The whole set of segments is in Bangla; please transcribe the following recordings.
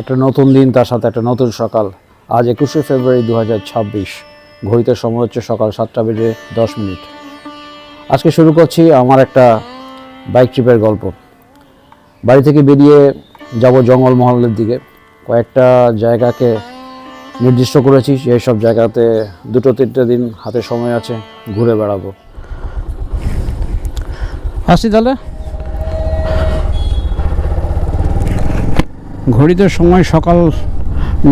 একটা নতুন দিন, তার সাথে একটা নতুন সকাল। আজ 21শে ফেব্রুয়ারি 2026। ঘড়িতে সময় হচ্ছে সকাল 7:10। আজকে শুরু করছি আমার একটা বাইক ট্রিপের গল্প। বাড়ি থেকে বেরিয়ে যাব জঙ্গলমহলের দিকে। কয়েকটা জায়গাকে নির্দিষ্ট করেছি, সেই সব জায়গাতে 2-3টে দিন হাতে সময় আছে, ঘুরে বেড়াবো। আসি তাহলে। ঘড়িতে সময় সকাল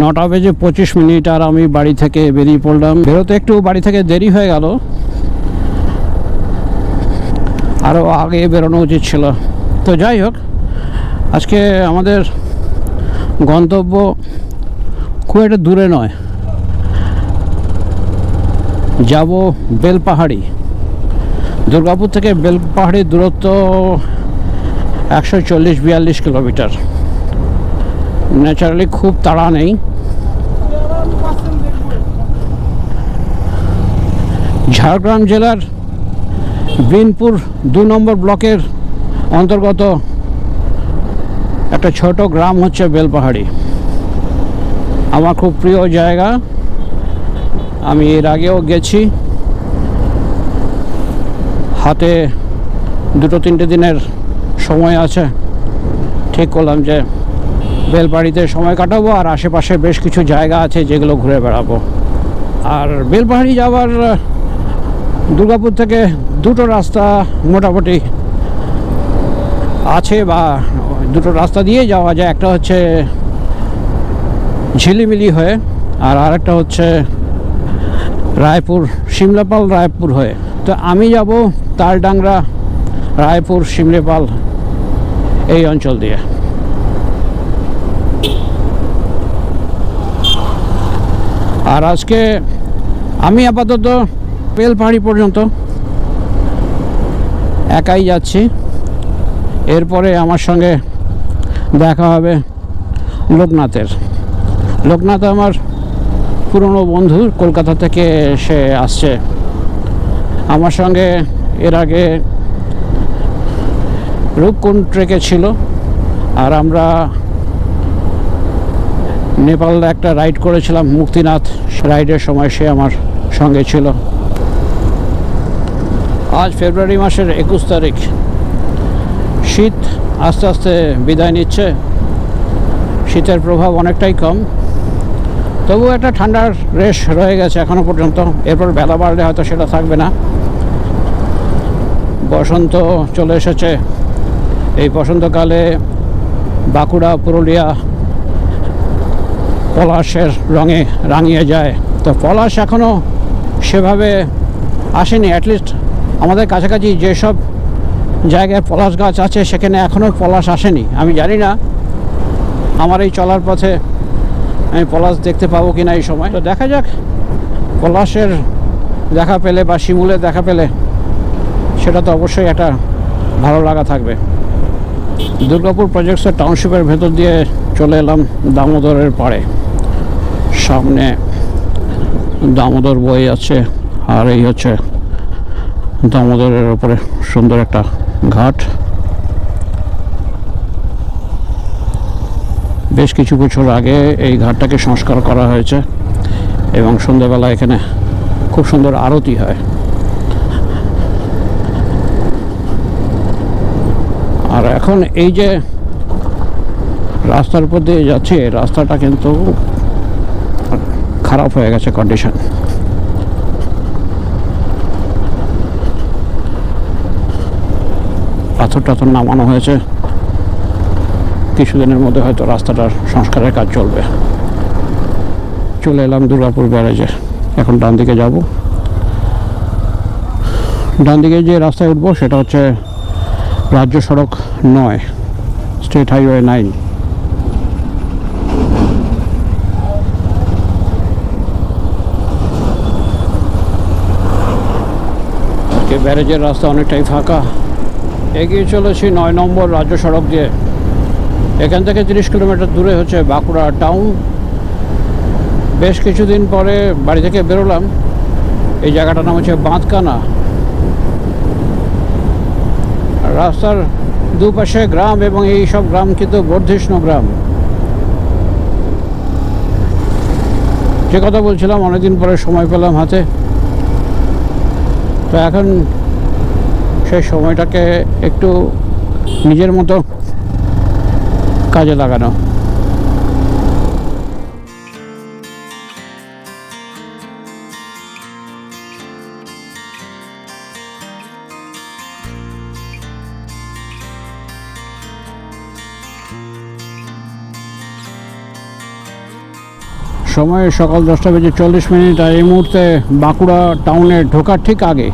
9:25, আর আমি বাড়ি থেকে বেরিয়ে পড়লাম। বেরোতে একটু বাড়ি থেকে দেরি হয়ে গেল, আরও আগে বেরোনো উচিত ছিল। তো যাই হোক, আজকে আমাদের গন্তব্য খুব একটা দূরে নয়, যাব বেলপাহাড়ি। দুর্গাপুর থেকে বেলপাহাড়ির দূরত্ব 140-42 কিলোমিটার। ন্যাচারালি খুব তাড়া নেই। ঝাড়গ্রাম জেলার বিনপুর 2 নম্বর ব্লকের অন্তর্গত একটা ছোট গ্রাম হচ্ছে বেলপাহাড়ি। আমার খুব প্রিয় জায়গা, আমি এর আগেও গেছি। হাতে 2-3টে দিনের সময় আছে, ঠিক করলাম যে বেলপাহাড়িতে সময় কাটাবো, আর আশেপাশে বেশ কিছু জায়গা আছে যেগুলো ঘুরে বেড়াবো। আর বেলপাহাড়ি যাওয়ার দুর্গাপুর থেকে 2টো রাস্তা মোটামুটি আছে, বা 2টো রাস্তা দিয়ে যাওয়া যায়। একটা হচ্ছে ঝিলিমিলি হয়ে, আর আরেকটা হচ্ছে রায়পুর, শিমলাপাল রায়পুর হয়ে। তো আমি যাব তালডাংরা, রায়পুর, শিমলাপাল এই অঞ্চল দিয়ে। আর আজকে আমি আপাতত বেলপাহাড়ি পর্যন্ত একাই যাচ্ছি। এরপরে আমার সঙ্গে দেখা হবে লোকনাথের। লোকনাথ আমার পুরনো বন্ধু, কলকাতা থেকে সে আসছে আমার সঙ্গে। এর আগে রূপকুণ্ড ট্রেকে ছিল, আর আমরা নেপালে একটা রাইড করেছিলাম, মুক্তিনাথ। রাইডের সময় সে আমার সঙ্গে ছিল। আজ ফেব্রুয়ারি মাসের 21 তারিখ। শীত আস্তে আস্তে বিদায় নিচ্ছে, শীতের প্রভাব অনেকটাই কম। তবু একটা ঠান্ডার রেশ রয়ে গেছে এখনো পর্যন্ত। এরপর বেলা বাড়লে হয়তো সেটা থাকবে না। বসন্ত চলে এসেছে। এই বসন্তকালে বাঁকুড়া, পুরুলিয়া পলাশের রঙে রাঙিয়ে যায়। তো পলাশ এখনও সেভাবে আসেনি। অ্যাটলিস্ট আমাদের কাছাকাছি যেসব জায়গায় পলাশ গাছ আছে সেখানে এখনও পলাশ আসেনি। আমি জানি না আমার এই চলার পথে আমি পলাশ দেখতে পাবো কি না এই সময়। তো দেখা যাক, পলাশের দেখা পেলে বা শিমুলের দেখা পেলে সেটা তো অবশ্যই একটা ভালো লাগা থাকবে। দুর্গাপুর প্রজেক্টসের টাউনশিপের ভেতর দিয়ে চলে এলাম দামোদরের পাড়ে। সামনে দামোদর বয়ে আছে, আর এই হচ্ছে দামোদরের ওপরে সুন্দর একটা ঘাট। বেশ কিছু বছর আগে এই ঘাটটাকে সংস্কার করা হয়েছে, এবং সন্ধ্যাবেলা এখানে খুব সুন্দর আরতি হয়। আর এখন এই যে রাস্তার উপর দিয়ে যাচ্ছে, রাস্তাটা কিন্তু খারাপ হয়ে গেছে কন্ডিশন। পাথর টাথর নামানো হয়েছে, কিছুদিনের মধ্যে হয়তো রাস্তাটার সংস্কারের কাজ চলবে। চলে এলাম দুর্গাপুর ব্যারেজে। এখন ডান দিকে যাব। ডান দিকে যে রাস্তায় উঠবো সেটা হচ্ছে রাজ্য সড়ক 9, স্টেট হাইওয়ে 9। ব্যারেজের রাস্তা অনেকটাই ফাঁকা। এগিয়ে চলেছি 9 নম্বর রাজ্য সড়ক দিয়ে। এখান থেকে 30 কিলোমিটার দূরে হচ্ছে বাঁকুড়া টাউন। বেশ কিছুদিন পরে বাড়ি থেকে বেরোলাম। এই জায়গাটার নাম হচ্ছে বাঁধকানা। রাস্তার দুপাশে গ্রাম, এবং এই সব গ্রাম কিন্তু বর্ধিষ্ণু গ্রাম। যে কথা বলছিলাম, অনেকদিন পরে সময় পেলাম হাতে, তো এখন সেই সময়টাকে একটু নিজের মতো কাজে লাগানো। সময় সকাল 10:40, আর এই মুহূর্তে বাঁকুড়া টাউনে ঢোকার ঠিক আগে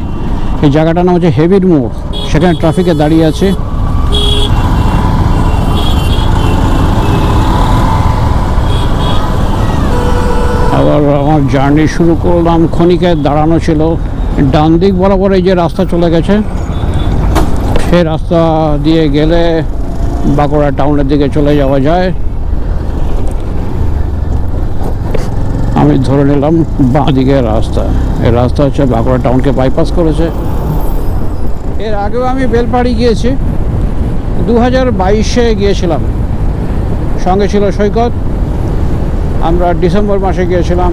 এই জায়গাটার নাম হচ্ছে হেবির মোড়, সেখানে ট্রাফিকে দাঁড়িয়ে আছে। আবার আমার জার্নি শুরু করলাম, ক্ষণিকে দাঁড়ানো ছিল, ডান দিক বরাবর এই যে রাস্তা চলে গেছে, সেই রাস্তা দিয়ে গেলে বাঁকুড়া টাউনের দিকে চলে যাওয়া যায়। আমি ধরে নিলাম বাঁ দিকের রাস্তা, এই রাস্তা হচ্ছে বাঁকুড়া টাউনকে বাইপাস করেছে। এর আগেও আমি বেলপাড়ি গিয়েছি, 2022-এ গিয়েছিলাম, সঙ্গে ছিল সৈকত, আমরা ডিসেম্বর মাসে গিয়েছিলাম,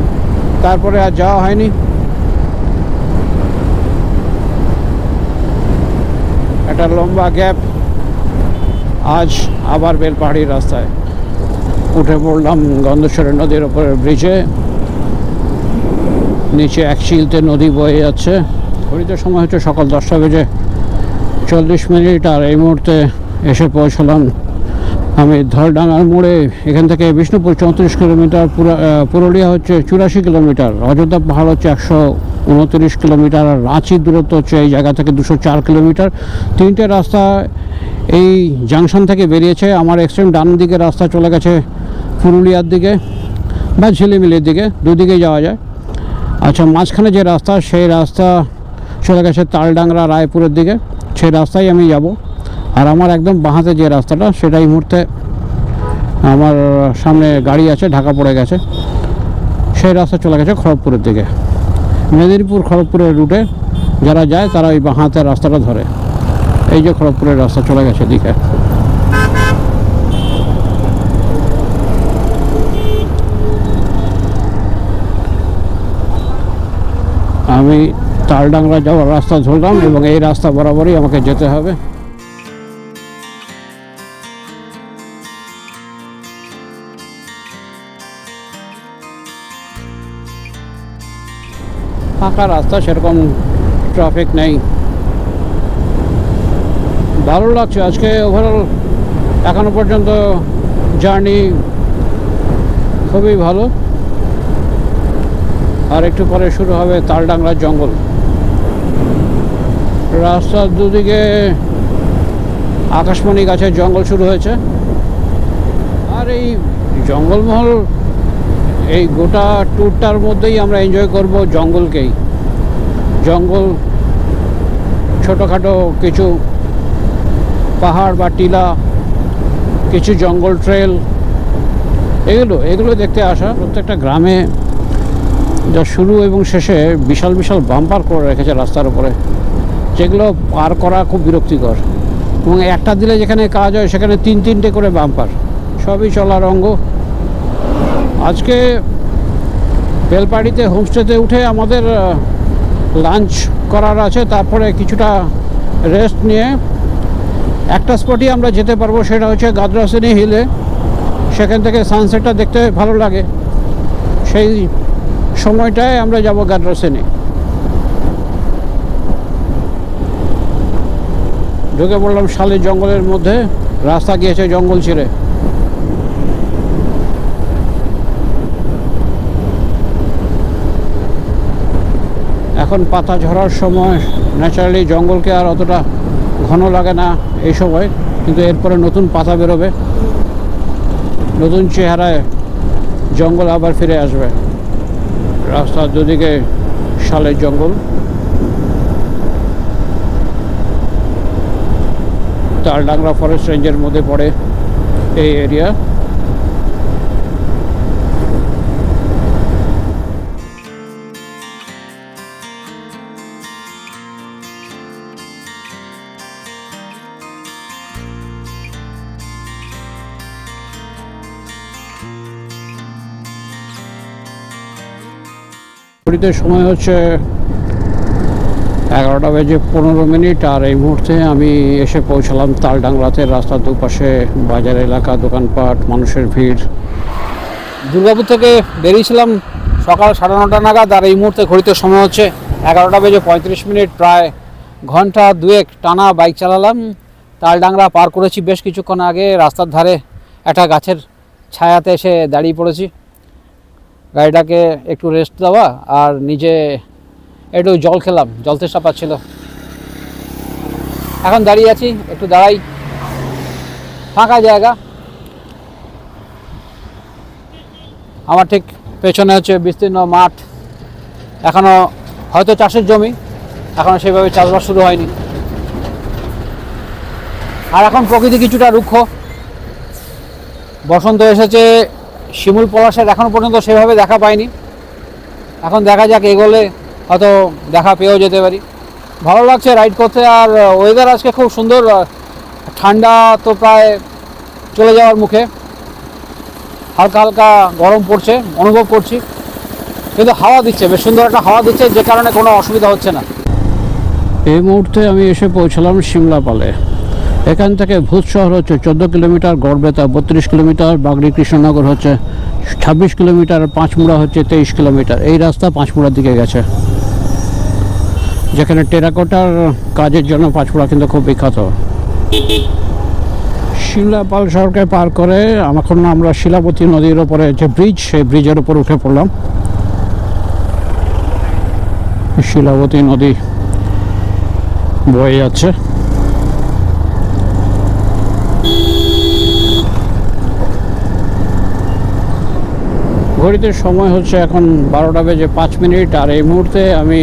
তারপরে আর যাওয়া হয়নি। একটা লম্বা গ্যাপ, আজ আবার বেলপাহাড়ির রাস্তায় উঠে পড়লাম গন্ধেশ্বরী নদীর ওপরে ব্রিজে। নিচে এক চিলতে নদী বয়ে যাচ্ছে। ঘড়িতে সময় হচ্ছে সকাল 10:40, আর এই মুহূর্তে এসে পৌঁছলাম আমি ধলডাঙ্গার মোড়ে। এখান থেকে বিষ্ণুপুর 34 কিলোমিটার, পুরুলিয়া হচ্ছে 84 কিলোমিটার, অযোধ্যা পাহাড় হচ্ছে 129 কিলোমিটার, আর রাঁচির দূরত্ব হচ্ছে এই জায়গা থেকে 204 কিলোমিটার। তিনটে রাস্তা এই জাংশন থেকে বেরিয়েছে। আমার এক্সট্রিম ডান দিকে রাস্তা চলে গেছে পুরুলিয়ার দিকে বা ঝিলিমিলির দিকে, দুদিকেই যাওয়া যায়। আচ্ছা, মাঝখানে যে রাস্তা, সেই রাস্তা চলে গেছে তালডাংরা রায়পুরের দিকে, সেই রাস্তায় আমি যাব। আর আমার একদম বাঁহাতে যে রাস্তাটা, সেটা এই মুহূর্তে আমার সামনে গাড়ি আছে, ঢাকা পড়ে গেছে, সেই রাস্তা চলে গেছে খড়গপুরের দিকে। মেদিনীপুর খড়গপুরের রুটে যারা যায় তারা ওই বাঁহাতের রাস্তাটা ধরে। এই যে খড়গপুরের রাস্তা চলে গেছে দিকে। আমি তালডাংরা যাওয়ার রাস্তা ধরলাম এবং এই রাস্তা বরাবরই আমাকে যেতে হবে। ফাঁকা রাস্তা, সেরকম ট্রাফিক নেই, ভালো লাগছে আজকে। ওভারঅল এখনো পর্যন্ত জার্নি খুবই ভালো। আর একটু পরে শুরু হবে তালডাংরার জঙ্গল। রাস্তার দুদিকে আকাশমণি গাছের জঙ্গল শুরু হয়েছে। আর এই জঙ্গলমহল, এই গোটা ট্যুরটার মধ্যেই আমরা এনজয় করব জঙ্গলকেই। জঙ্গল, ছোটোখাটো কিছু পাহাড় বা টিলা, কিছু জঙ্গল ট্রেল, এগুলো দেখতে আসা। প্রত্যেকটা গ্রামে যা শুরু এবং শেষে বিশাল বিশাল বাম্পার করে রেখেছে রাস্তার উপরে, যেগুলো পার করা খুব বিরক্তিকর। এবং একটা দিলে যেখানে কাজ হয় সেখানে 3-3টে করে বাম্পার, সবই চলার অঙ্গ। আজকে বেলপাড়িতে হোমস্টেতে উঠে আমাদের লাঞ্চ করার আছে, তারপরে কিছুটা রেস্ট নিয়ে একটা স্পটই আমরা যেতে পারবো, সেটা হচ্ছে গাদ্রাসিনী হিলে। সেখান থেকে সানসেটটা দেখতে ভালো লাগে, সেই সময়টায় আমরা যাব গাদ্রাসিনী। ঢুকে পড়লাম শালের জঙ্গলের মধ্যে, রাস্তা গিয়েছে জঙ্গল ছিঁড়ে। এখন পাতা ঝরার সময়, ন্যাচারালি জঙ্গলকে আর অতটা ঘন লাগে না এই সময়, কিন্তু এরপরে নতুন পাতা বেরোবে, নতুন চেহারায় জঙ্গল আবার ফিরে আসবে। রাস্তার দুদিকে শালের জঙ্গল। তালডাংরা ফরেস্ট রেঞ্জের মধ্যে পড়ে এই এরিয়া। ঘড়িতে সময় হচ্ছে 11:15 আর এই মুহূর্তে আমি এসে পৌঁছালাম তালডাংরাতে। রাস্তার দুপাশে বাজার এলাকা, দোকানপাট, মানুষের ভিড়। দুর্গাপুর থেকে বেরিয়েছিলাম সকাল 9:30 নাগাদ, আর এই মুহূর্তে ঘড়িতে সময় হচ্ছে 11:35। প্রায় ঘন্টা দুয়েক টানা বাইক চালালাম। তালডাংরা পার করেছি বেশ কিছুক্ষণ আগে। রাস্তার ধারে একটা গাছের ছায়াতে এসে দাঁড়িয়ে পড়েছি, গাড়িটাকে একটু রেস্ট দেওয়া আর নিজে একটু জল খেলাম, জল তেষ্টা পাচ্ছিল। এখন দাঁড়িয়ে আছি, একটু দাঁড়াই, ফাঁকা জায়গা। আমার ঠিক পেছনে হচ্ছে বিস্তীর্ণ মাঠ, এখনও হয়তো চাষের জমি, এখনও সেভাবে চাষবাস শুরু হয়নি। আর এখন প্রকৃতি কিছুটা রুক্ষ, বসন্ত এসেছে, শিমুল পলাশের এখনও পর্যন্ত সেভাবে দেখা পাইনি। এখন দেখা যাক, এগোলে হয়তো দেখা পেয়েও যেতে পারি। ভালো লাগছে রাইড করতে, আর ওয়েদার আজকে খুব সুন্দর। ঠান্ডা তো প্রায় চলে যাওয়ার মুখে, হালকা হালকা গরম পড়ছে, অনুভব করছি, কিন্তু হাওয়া দিচ্ছে, বেশ সুন্দর একটা হাওয়া দিচ্ছে, যে কারণে কোনো অসুবিধা হচ্ছে না। এই মুহূর্তে আমি এসে পৌঁছলাম সিমলাপালে। এখান থেকে ভূত শহর হচ্ছে 14 কিলোমিটার, গড়বেতা 32 কিলোমিটার, বাগড়ি কৃষ্ণনগর হচ্ছে 26 কিলোমিটার, পাঁচমুড়া হচ্ছে 23 কিলোমিটার। এই রাস্তা পাঁচমুড়ার দিকে গেছে, যেখানে টেরাকোটার কাজের জন্য পাঁচমুড়া কিন্তু খুব বিখ্যাত। শিমলাপাল শহরকে পার করে এখন আমরা শিলাবতী নদীর ওপরে যে ব্রিজ, সেই ব্রিজের উপর উঠে পড়লাম। শিলাবতী নদী বয়ে যাচ্ছে। ঘড়িতে সময় হচ্ছে এখন 12:05, আর এই মুহূর্তে আমি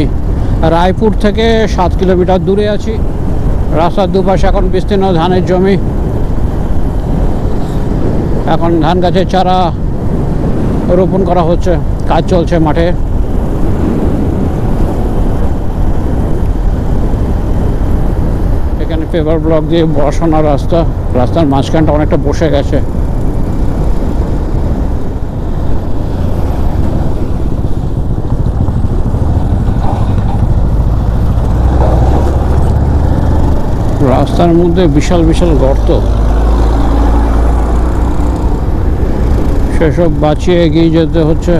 রায়পুর থেকে 7 কিলোমিটার দূরে আছি। রাস্তার দুপাশে এখন বিস্তীর্ণ ধানের জমি, এখন ধান গাছের চারা রোপণ করা হচ্ছে, কাজ চলছে মাঠে। এখানে পেপার ব্লক দিয়ে বসানো রাস্তা, রাস্তার মাঝখানটা অনেকটা বসে গেছে। রাস্তার মধ্যে বিশাল বিশাল গর্ত, সেসব বাঁচিয়ে এগিয়ে যেতে হচ্ছে।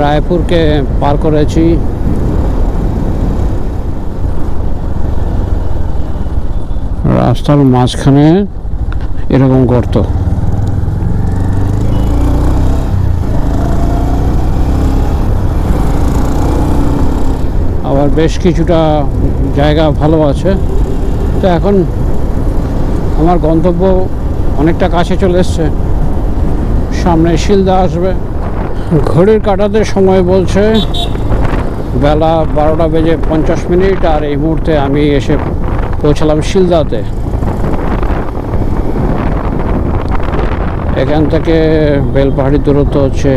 রায়পুরকে পার করেছি, রাস্তার মাঝখানে এরকম গর্ত। আবার বেশ কিছুটা জায়গা ভালো আছে। তো এখন আমার গন্তব্য অনেকটা কাছে চলে এসছে, সামনে শিলদা আসবে। ঘড়ির কাঁটাতে সময় বলছে বেলা 12:50, আর এই মুহূর্তে আমি এসে পৌঁছালাম শিলদাতে। এখান থেকে বেলপাহাড়ির দূরত্ব হচ্ছে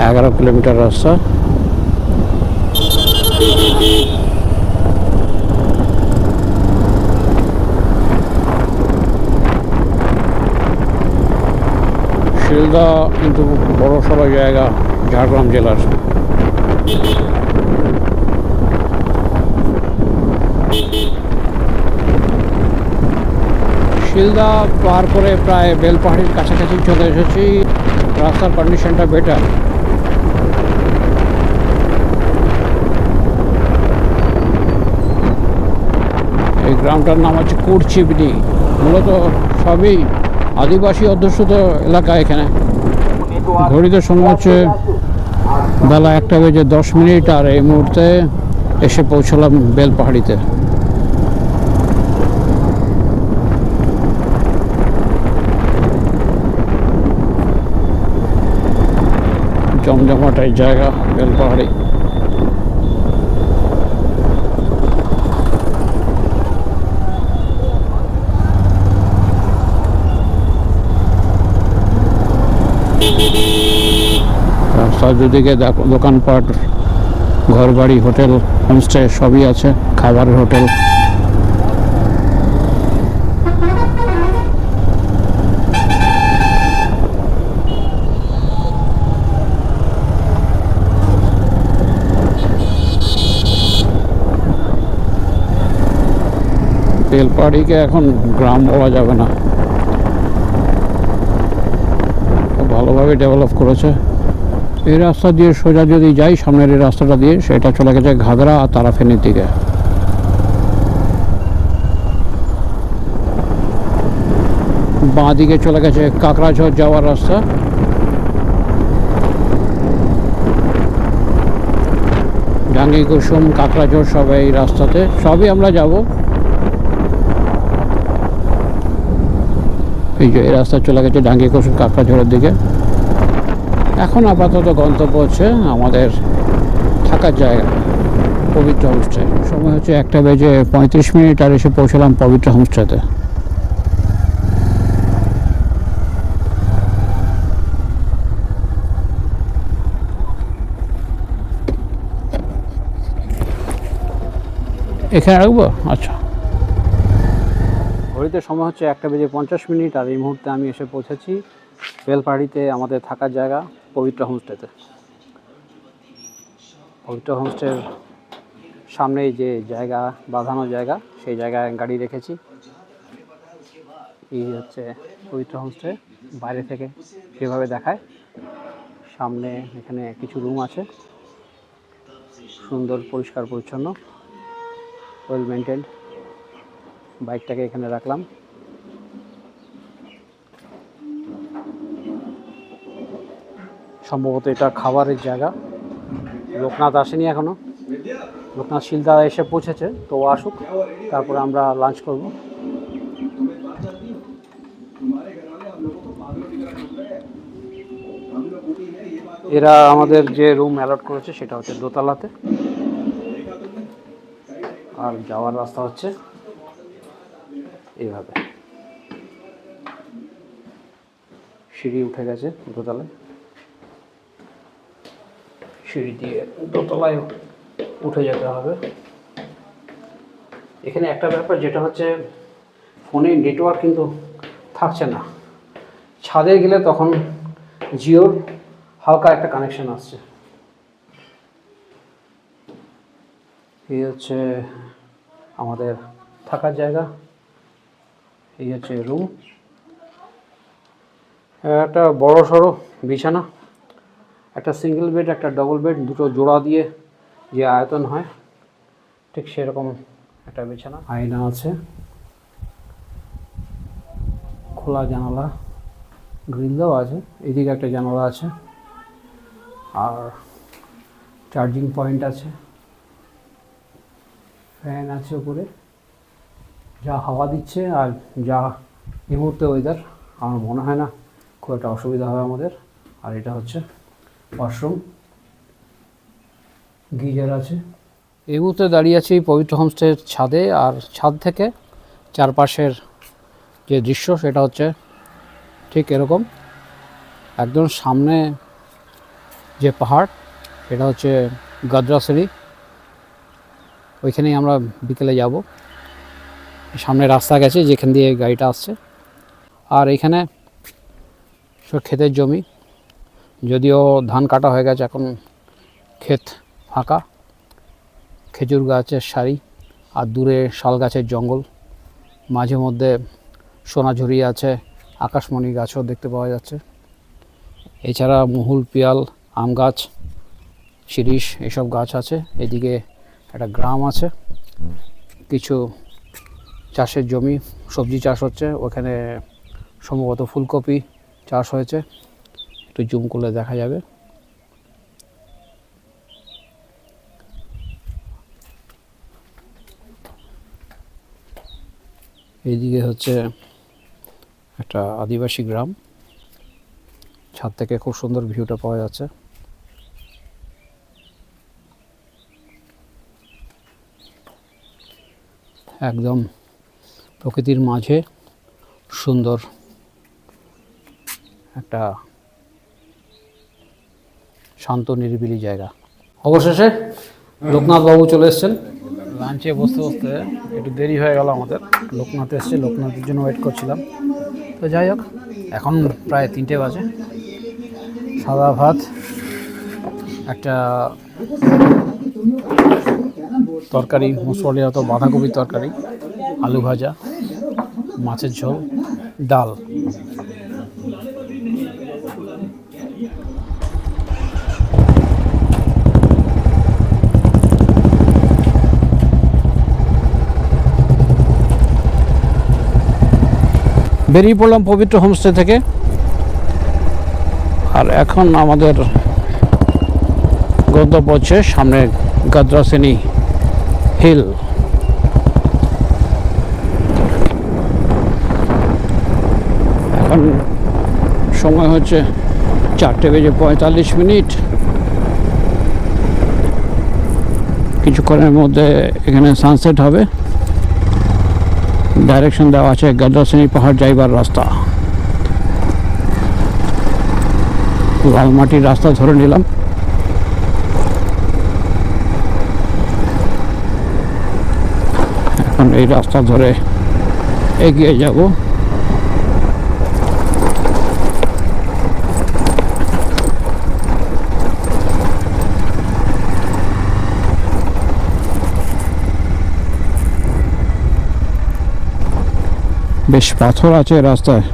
11 কিলোমিটার রাস্তা। শিলদা কিন্তু বড় সড়ো জায়গা ঝাড়গ্রাম জেলার। শিলদা পার করে প্রায় বেলপাহাড়ির কাছাকাছি চলে এসেছি। রাস্তার কন্ডিশনটা বেটার। এই গ্রামটার নাম হচ্ছে কুরচিবনি। মূলত সবই আদিবাসী অধ্যুষিত এলাকা এখানে। ঘড়িতে সময় হচ্ছে বেলা 1:10, আর এই মুহূর্তে এসে পৌঁছলাম বেলপাহাড়িতে। জমজমাট এই জায়গা বেলপাহাড়ি। রাস্তার দুদিকে দোকানপাট, ঘরবাড়ি, হোটেল, হোমস্টে সবই আছে, খাবারের হোটেল। বেলপাহাড়িকে এখন গ্রাম বলা যাবে না, খুব ভালোভাবে ডেভেলপ করেছে। এই রাস্তা দিয়ে সোজা যদি যাই, সামনের এই রাস্তাটা দিয়ে, সেটা চলে গেছে ঘাগড়া আর তারাফেনীর দিকে। বাঁ দিকে চলে গেছে কাকড়াঝড় যাওয়ার রাস্তা। ডাঙ্গি কুসুম, কাকড়াঝড় সব এই রাস্তাতে, সবই আমরা যাব। এই যে এই রাস্তা চলে গেছে ডাঙ্গি কুসুম কাকড়াঝড়ের দিকে। এখন আপাতত গন্তব্য হচ্ছে আমাদের থাকার জায়গা পবিত্র হোমস্টে। সময় হচ্ছে 1:35 আর এসে পৌঁছলাম পবিত্র হোমস্টেতে। এখানে রাখবো? আচ্ছা। ঘড়িতে সময় হচ্ছে 1:50 আর এই মুহূর্তে আমি এসে পৌঁছেছি বেলপাহাড়িতে আমাদের থাকার জায়গা পবিত্র হোমস্টেতে। পবিত্র হোমস্টের সামনেই যে জায়গা, বাঁধানো জায়গা, সেই জায়গায় গাড়ি রেখেছি। এই হচ্ছে পবিত্র হোমস্টে বাইরে থেকে যেভাবে দেখায়। সামনে এখানে কিছু রুম আছে, সুন্দর পরিষ্কার পরিচ্ছন্ন, ওয়েল মেনটেন্ড। বাইকটাকে এখানে রাখলাম। সম্ভবত এটা খাবারের জায়গা। লোকনাথ আসেনি এখনো, লোকনাথ শিলদা এসে পৌঁছেছে, তো ও আসুক, তারপরে আমরা লাঞ্চ করব। এরা আমাদের যে রুম অ্যালট করেছে সেটা হচ্ছে দোতলাতে, আর যাওয়ার রাস্তা হচ্ছে এইভাবে। সিঁড়ি উঠে গেছে দোতলায়, সিঁড়ি দিয়ে দোতলায় উঠে যেতে হবে। এখানে একটা ব্যাপার যেটা হচ্ছে, ফোনে নেটওয়ার্ক কিন্তু থাকছে না। ছাদে গেলে তখন জিওর হালকা একটা কানেকশন আসছে। এই হচ্ছে আমাদের থাকার জায়গা, এই হচ্ছে রুম। একটা বড় সড়ো বিছানা, একটা সিঙ্গেল বেড, একটা ডবল বেড, দুটো জোড়া দিয়ে যে আয়তন হয় ঠিক সেরকম একটা বিছানা। আয়না আছে, খোলা জানালা, গ্রিল দেওয়া আছে, এদিকে একটা জানালা আছে, আর চার্জিং পয়েন্ট আছে, ফ্যান আছে উপরে, যা হাওয়া দিচ্ছে আর যা এই মুহূর্তে ওয়েদার, আমার মনে হয় না খুব একটা অসুবিধা হবে আমাদের। আর এটা হচ্ছে ওয়াশরুম, গিজার আছে। এই মুহূর্তে দাঁড়িয়ে আছি পবিত্র হোমস্টের ছাদে, আর ছাদ থেকে চারপাশের যে দৃশ্য সেটা হচ্ছে ঠিক এরকম। একদম সামনে যে পাহাড় সেটা হচ্ছে গাদ্রাসিরি, ওইখানেই আমরা বিকেলে যাব। সামনে রাস্তা গেছে যেখান দিয়ে গাড়িটা আসছে, আর এখানে সব ক্ষেতের জমি, যদিও ধান কাটা হয়ে গেছে, এখন ক্ষেত ফাঁকা, খেজুর গাছের সারি, আর দূরে শাল গাছের জঙ্গল, মাঝে মধ্যে সোনাঝুরি আছে, আকাশমণি গাছও দেখতে পাওয়া যাচ্ছে। এছাড়া মহুল, পিয়াল, আম গাছ, শিরীষ এসব গাছ আছে। এদিকে একটা গ্রাম আছে, কিছু চাষের জমি, সবজি চাষ হচ্ছে, ওখানে সম্ভবত ফুলকপি চাষ হয়েছে, একটু জুম করলে দেখা যাবে। এইদিকে হচ্ছে একটা আদিবাসী গ্রাম, ছাদ থেকে খুব সুন্দর ভিউটা পাওয়া যাচ্ছে। একদম প্রকৃতির মাঝে সুন্দর একটা শান্ত নিরিবিলি জায়গা। অবশেষে লোকনাথ বাবু চলে এসেছেন। লাঞ্চে বসতে বসতে একটু দেরি হয়ে গেল আমাদের। লোকনাথ এসছে, লোকনাথের জন্য ওয়েট করছিলাম। তো যাই হোক, এখন প্রায় 3টে বাজে। সাদা ভাত, একটা তরকারি, মুসুরিয়া তো বাঁধাকপির তরকারি, আলু ভাজা, মাছের ঝোল, ডাল। বেরিয়ে পড়লাম পবিত্র হোমস্টে থেকে, আর এখন আমাদের গন্তব্য হচ্ছে সামনে গাদ্রাসেনি হিল। এখন সময় হচ্ছে 4:45। কিছুক্ষণের মধ্যে এখানে সানসেট হবে। ডাইরেকশন দেওয়া আছে গাদ্রাসেনি পাহাড় যাইবার রাস্তা। লাল মাটির রাস্তা ধরে নিলাম। এখন এই রাস্তা ধরে এগিয়ে যাব। বেশ পাথর আছে রাস্তায়।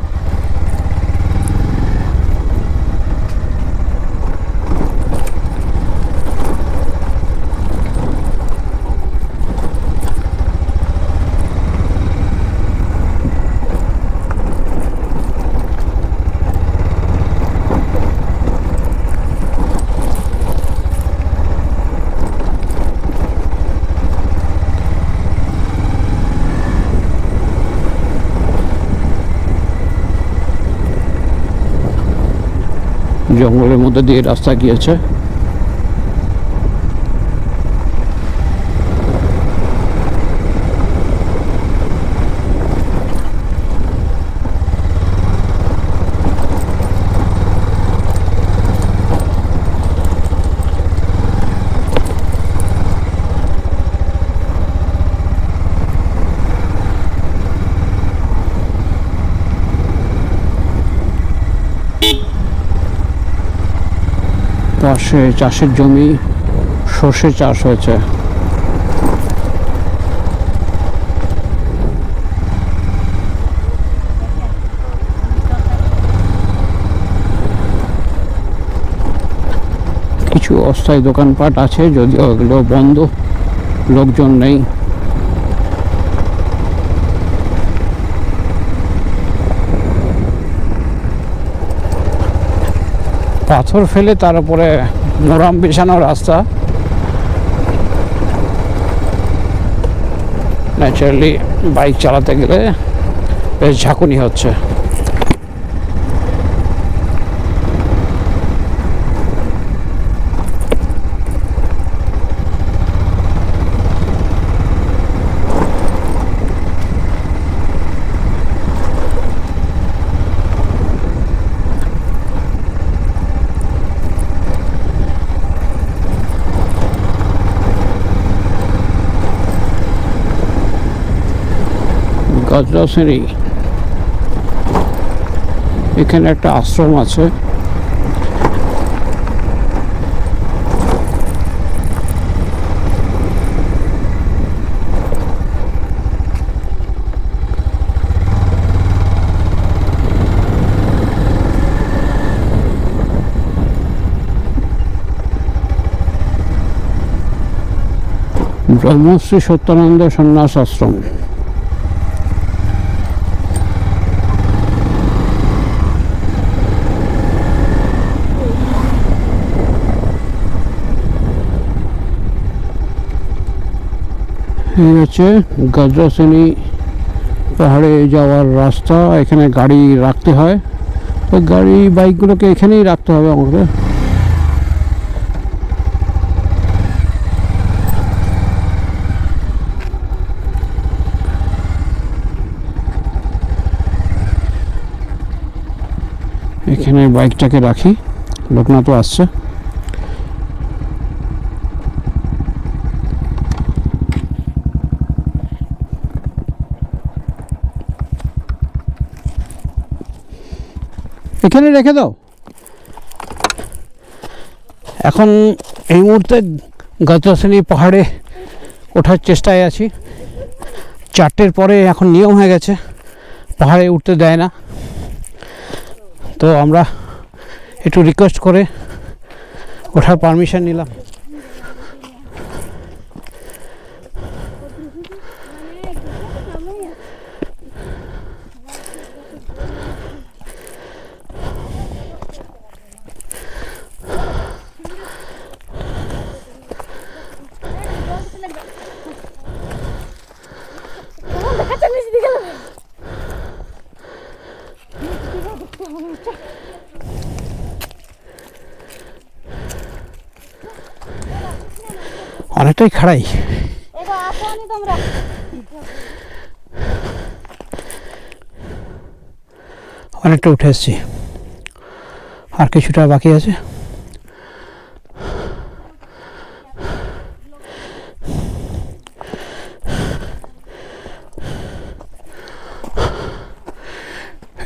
জঙ্গলের মধ্যে দিয়ে রাস্তা গিয়েছে। পাশে চাষের জমি, সর্ষে চাষ হয়েছে। কিছু অস্থায়ী দোকানপাট আছে, যদিও এগুলো বন্ধ, লোকজন নেই। পাথর ফেলে তার উপরে মোরাম বিছানো রাস্তা। ন্যাচারালি বাইক চালাতে গেলে বেশ ঝাঁকুনি হচ্ছে। গাদ্রাসেনি, এখানে একটা আশ্রম আছে। ব্রহ্মশ্রী সত্যানন্দ সন্ন্যাস আশ্রম। এই হচ্ছে গাদ্রাসেনি পাহাড়ে যাওয়ার রাস্তা। এখানে গাড়ি রাখতে হয়, তো গাড়ি বাইকগুলোকে এখানেই রাখতে হবে আমাদের। এখানে বাইকটাকে রাখি, লোকনাথ আসছে। এখানে রেখে দাও। এখন এই মুহূর্তে গাদ্রাসেনি পাহাড়ে ওঠার চেষ্টায় আছি। 4টের পরে এখন নিয়ম হয়ে গেছে, পাহাড়ে উঠতে দেয় না। তো আমরা একটু রিকোয়েস্ট করে ওঠার পারমিশন নিলাম। অনেকটাই খাড়াই। অনেকটা উঠে এসেছি, আর কিছুটা বাকি আছে।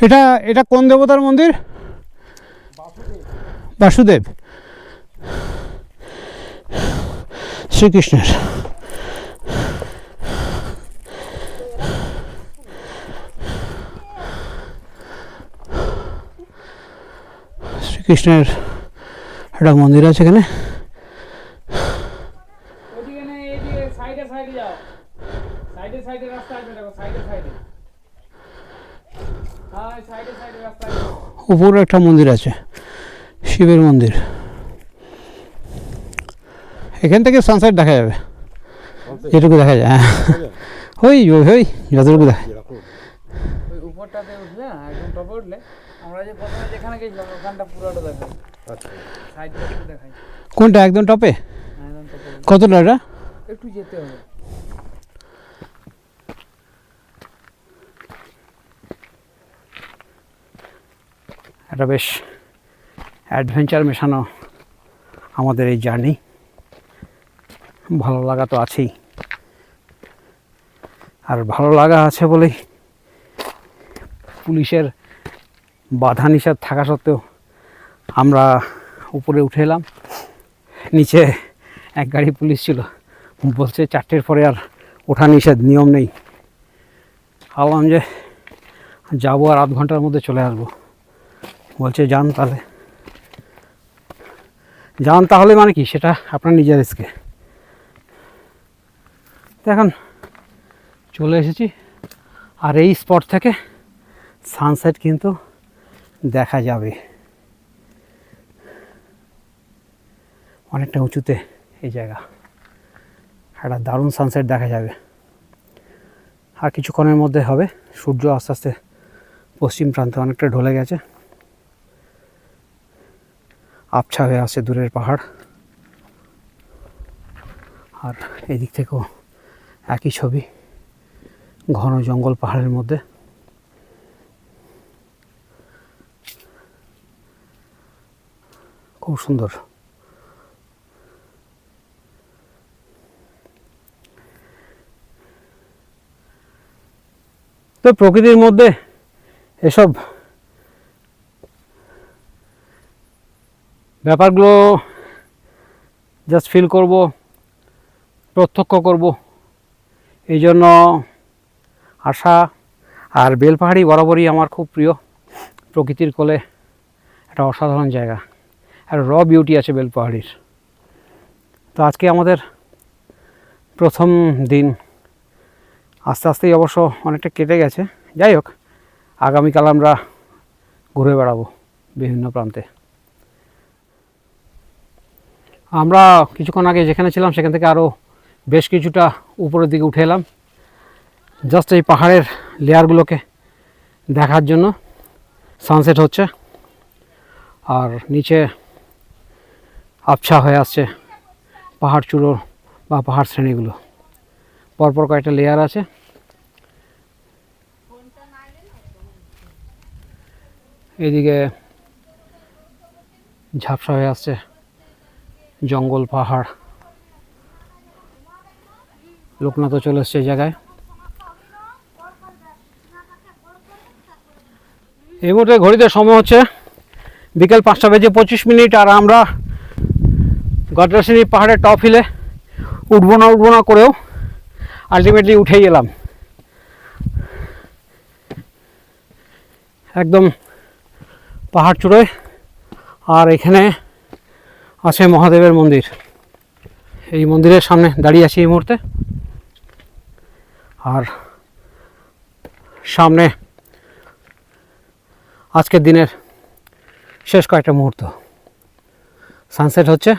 এটা এটা কোন দেবতার মন্দির? বাসুদেব, শ্রীকৃষ্ণের। শ্রীকৃষ্ণের একটা মন্দির আছে এখানে। উপরে একটা মন্দির আছে, শিবের মন্দির। এখান থেকে সানসেট দেখা যাবে, যেটুকু দেখা যায়। ওই ওই যতটুকু দেখা যায়। উপরটাতে উঠলে একদম টপে উঠলে আমরা যে প্রথমে যেখানে গেছিলাম ওখানটা পুরোটা দেখায়। আচ্ছা, সাইডটা একটু দেখায়। কোনটা একদম টপে? একদম টপে। কতটা এটা? একটু যেতে হবে। এটা বেশ অ্যাডভেঞ্চার মেশানো আমাদের এই জার্নি। ভালো লাগা তো আছেই, আর ভালো লাগা আছে বলেই পুলিশের বাধা নিষেধ থাকা সত্ত্বেও আমরা উপরে উঠে এলাম। নিচে এক গাড়ি পুলিশ ছিল, বলছে 4টের পরে আর ওঠা নিষেধ, নিয়ম নেই। ভাবলাম যে যাবো আর আধ ঘন্টার মধ্যে চলে আসবো। বলছে যান তাহলে। যান তাহলে মানে কি, সেটা আপনার নিজের রিস্কে। এখন চলে এসেছি, আর এই স্পট থেকে সানসেট কিন্তু দেখা যাবে। অনেকটা উঁচুতে এই জায়গা, একটা দারুণ সানসেট দেখা যাবে। আর কিছুক্ষণের মধ্যে হবে। সূর্য আস্তে আস্তে পশ্চিম প্রান্তে অনেকটা ঢলে গেছে, আবছা হয়ে আসছে দূরের পাহাড়। আর এদিক থেকেও একই ছবি, ঘন জঙ্গল পাহাড়ের মধ্যে। খুব সুন্দর। তো প্রকৃতির মধ্যে এসব ব্যাপারগুলো জাস্ট ফিল করব, প্রত্যক্ষ করব, এই জন্য আসা। আর বেলপাহাড়ি বরাবরই আমার খুব প্রিয়। প্রকৃতির কোলে একটা অসাধারণ জায়গা, আর র বিউটি আছে বেলপাহাড়ির। তো আজকে আমাদের প্রথম দিন, আস্তে আস্তেই অবশ্য অনেকটা কেটে গেছে। যাই হোক, আগামীকাল আমরা ঘুরে বেড়াবো বিভিন্ন প্রান্তে। আমরা কিছুক্ষণ আগে যেখানে ছিলাম সেখান থেকে আরও বেশ কিছুটা উপরের দিকে উঠে এলাম, জাস্ট এই পাহাড়ের লেয়ারগুলোকে দেখার জন্য। সানসেট হচ্ছে আর নিচে আবছা হয়ে আসছে পাহাড় চূড়ো বা পাহাড় শ্রেণীগুলো। পরপর কয়েকটা লেয়ার আছে। এদিকে ঝাপসা হয়ে আসছে জঙ্গল, পাহাড়। লোকনাথও চলে এসছে এই জায়গায়। এই মুহূর্তে ঘড়িতে সময় হচ্ছে বিকেল 5:25। আর আমরা গদ্রাসিনী পাহাড়ের টপ হিলে উঠবো না করেও আলটিমেটলি উঠেই এলাম। একদম পাহাড় চূড়োয়। আর এখানে আছে মহাদেবের মন্দির। এই মন্দিরের সামনে দাঁড়িয়ে আছি এই মুহূর্তে। আর সামনে আজকের দিনের শেষ কয়েকটা মুহূর্ত, সানসেট হচ্ছে,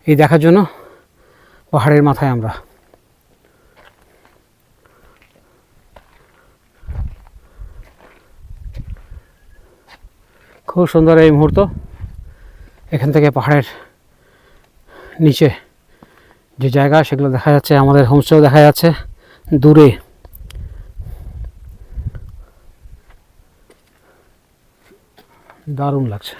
এই দেখার জন্য পাহাড়ের মাথায় আমরা। খুব সুন্দর এই মুহূর্ত। এখান থেকে পাহাড়ের নিচে যে জায়গা সেগুলো দেখা যাচ্ছে, আমাদের হোমস্টেও দেখা যাচ্ছে দূরে। দারুণ লাগছে।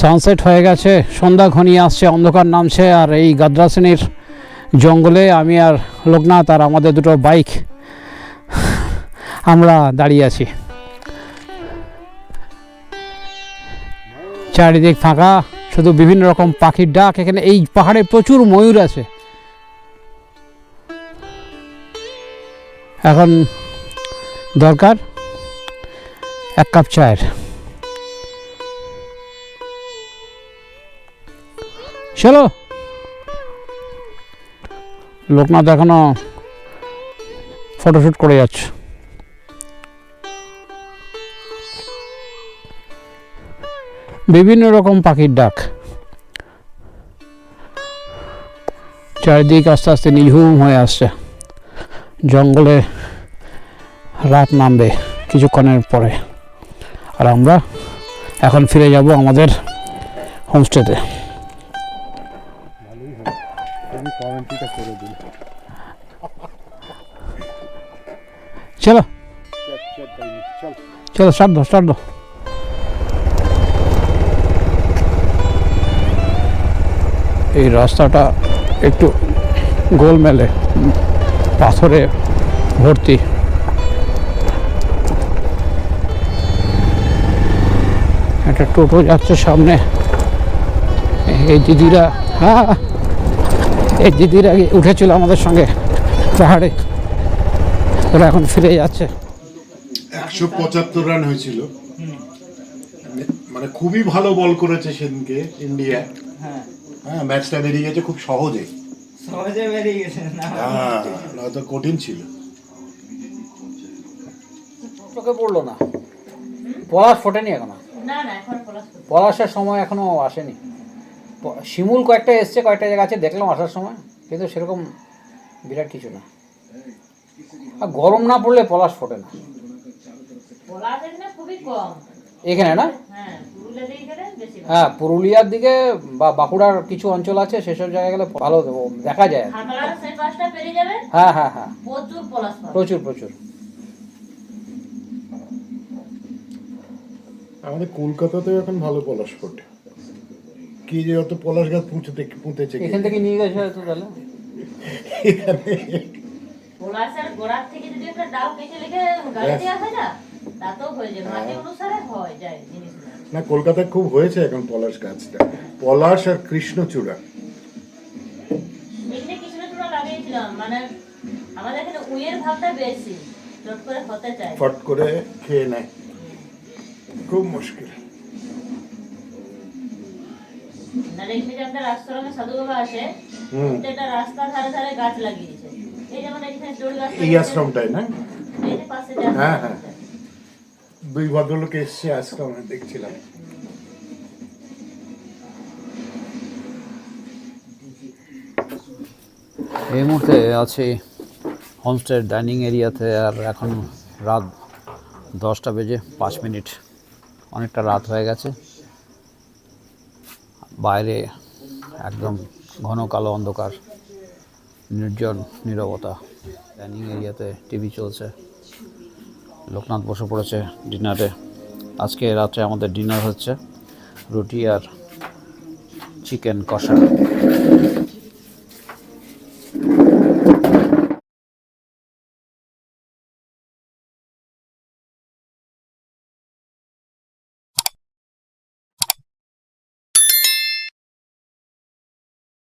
সানসেট হয়ে গেছে, সন্ধ্যা ঘনিয়ে আসছে, অন্ধকার নামছে। আর এই গাদ্রাসিনীর জঙ্গলে আমি আর লোকনাথ আর আমাদের দুটো বাইক আমরা দাঁড়িয়ে আছি। চারিদিক ফাঁকা, শুধু বিভিন্ন রকম পাখির ডাক। এখানে এই পাহাড়ে প্রচুর ময়ূর আছে। এখন দরকার এক কাপ চায়ের। চলো। লোকনাথ এখনো ফটোশ্যুট করে যাচ্ছে। বিভিন্ন রকম পাখির ডাক, চারিদিক আস্তে আস্তে নিঝুম হয়ে আসছে। জঙ্গলে রাত নামবে কিছুক্ষণের পরে। আর আমরা এখন ফিরে যাব আমাদের হোমস্টেতে। চলো চলো, স্টার্ট দো। এই রাস্তাটা একটু গোলমেলে, পাথরে ভর্তি। একটা টোটো যাচ্ছে সামনে। এই দিদিরা, হ্যাঁ এই দিদিরা উঠেছিল আমাদের সঙ্গে পাহাড়ে, ওরা এখন ফিরে যাচ্ছে। 175 রান হয়েছিল, মানে খুবই ভালো বল করেছে সেদিনকে ইন্ডিয়া। হ্যাঁ, ম্যাচটা বেরিয়ে গেছে খুব সহজে বেরিয়ে গেছে। নয়তো কঠিন ছিল। চোখে পড়লো না, পলাশ ফোটেনি এখনো। পলাশের সময় এখনো আসেনি। শিমুল কয়েকটা এসছে, কয়েকটা জায়গা আছে দেখলাম আসার সময়, কিন্তু সেরকম বিরাট কিছু না। আর গরম না পড়লে পলাশ ফোটে না এখানে, না? হ্যাঁ, পুরুলিয়ার দিকে বা বাঁকুড়ার কিছু অঞ্চল আছে, সেসব জায়গায় গেলে ভালো দেখা যায়। হ্যাঁ হ্যাঁ হ্যাঁ, প্রচুর প্রচুর। আমাদের কলকাতাতেও এখন ভালো পলাশ ফোটে। কি যে অত পলাশ গাছ পুঁতেছে, এখান থেকে নিয়ে গেছে হয়তো। তাহলে পলাশের গোড়ার থেকে যদি একটা ডাল কেটে লেগে গাড়িতে আসে না, তাতেও হয়ে যায়, মাটি অনুসারে হয় যায় জিনিসটা। না, কলকাতায় খুব হয়েছে এখন পলাশ গাছটা। পলাশ আর কৃষ্ণচূড়া, এখানে কৃষ্ণচূড়া লাগিয়েছিলাম, মানে আমাদের এখানে উইয়ের ভাবটা বেশি, চট করে হতে চায়, ফট করে খেয়ে নেয়, খুব মুশকিল। না এখানে যে আপনার আশ্রমে সাধু বাবা আছে, প্রত্যেকটা রাস্তার ধারে ধারে গাছ লাগিয়েছে। এই যেমন এখানে দড়ি গাছ এই আশ্রমটাই না? এই যে পাশে হ্যাঁ, হ্যাঁ। দুই ভদ্রলোক এসছে আশ্রমে দেখছিলাম। এই মুহূর্তে আছি হোমস্টে ডাইনিং এরিয়াতে, আর এখন রাত 10:05। অনেকটা রাত হয়ে গেছে। বাইরে একদম ঘন কালো অন্ধকার, নির্জন নীরবতা। ডাইনিং এরিয়াতে টিভি চলছে, লোকনাথ বসে পড়েছে ডিনারে। আজকে রাত্রে আমাদের ডিনার হচ্ছে রুটি আর চিকেন কষা।